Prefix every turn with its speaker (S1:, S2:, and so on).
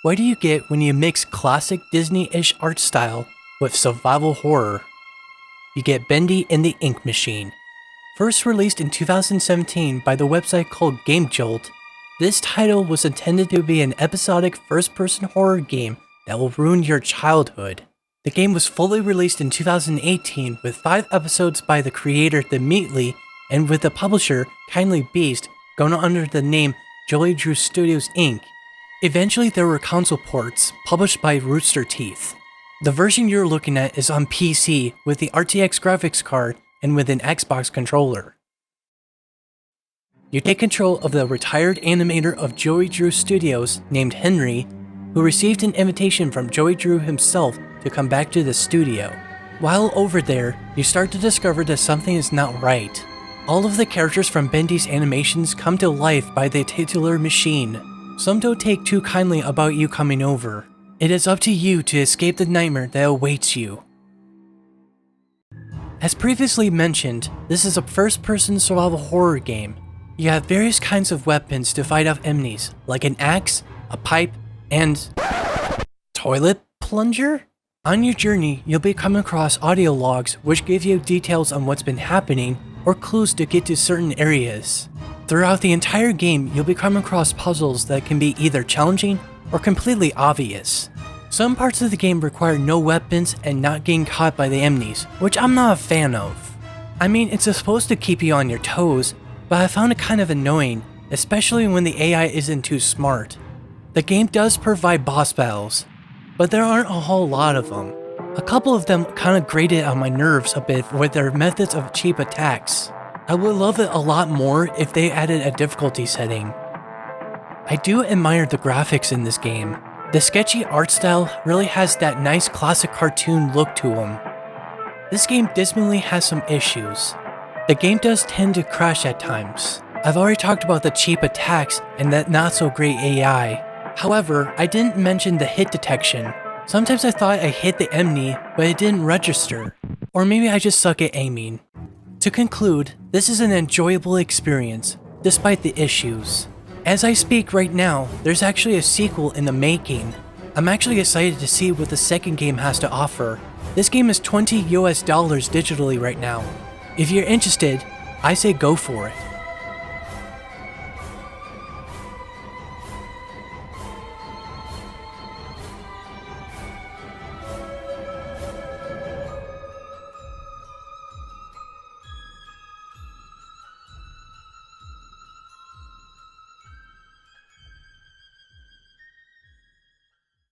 S1: What do you get when you mix classic Disney-ish art style with survival horror? You get Bendy and the Ink Machine. First released in 2017 by the website called Game Jolt, this title was intended to be an episodic first-person horror game that will ruin your childhood. The game was fully released in 2018 with 5 episodes by the creator The Meatly and with the publisher Kindly Beast going under the name Joey Drew Studios Inc. Eventually there were console ports published by Rooster Teeth. The version you're looking at is on PC with the RTX graphics card and with an Xbox controller. You take control of the retired animator of Joey Drew Studios named Henry, who received an invitation from Joey Drew himself to come back to the studio. While over there, you start to discover that something is not right. All of the characters from Bendy's animations come to life by the titular machine. Some don't take too kindly about you coming over. It is up to you to escape the nightmare that awaits you. As previously mentioned, this is a first-person survival horror game. You have various kinds of weapons to fight off enemies, like an axe, a pipe, and toilet plunger? On your journey, you'll be coming across audio logs which give you details on what's been happening or clues to get to certain areas. Throughout the entire game, you'll be coming across puzzles that can be either challenging or completely obvious. Some parts of the game require no weapons and not getting caught by the enemies, which I'm not a fan of. I mean, it's supposed to keep you on your toes, but I found it kind of annoying, especially when the AI isn't too smart. The game does provide boss battles, but there aren't a whole lot of them. A couple of them kind of grated on my nerves a bit with their methods of cheap attacks. I would love it a lot more if they added a difficulty setting. I do admire the graphics in this game. The sketchy art style really has that nice classic cartoon look to them. This game dismally has some issues. The game does tend to crash at times. I've already talked about the cheap attacks and that not so great AI. However, I didn't mention the hit detection. Sometimes I thought I hit the enemy, but it didn't register. Or maybe I just suck at aiming. To conclude, this is an enjoyable experience, despite the issues. As I speak right now, there's actually a sequel in the making. I'm actually excited to see what the second game has to offer. This game is $20 US digitally right now. If you're interested, I say go for it.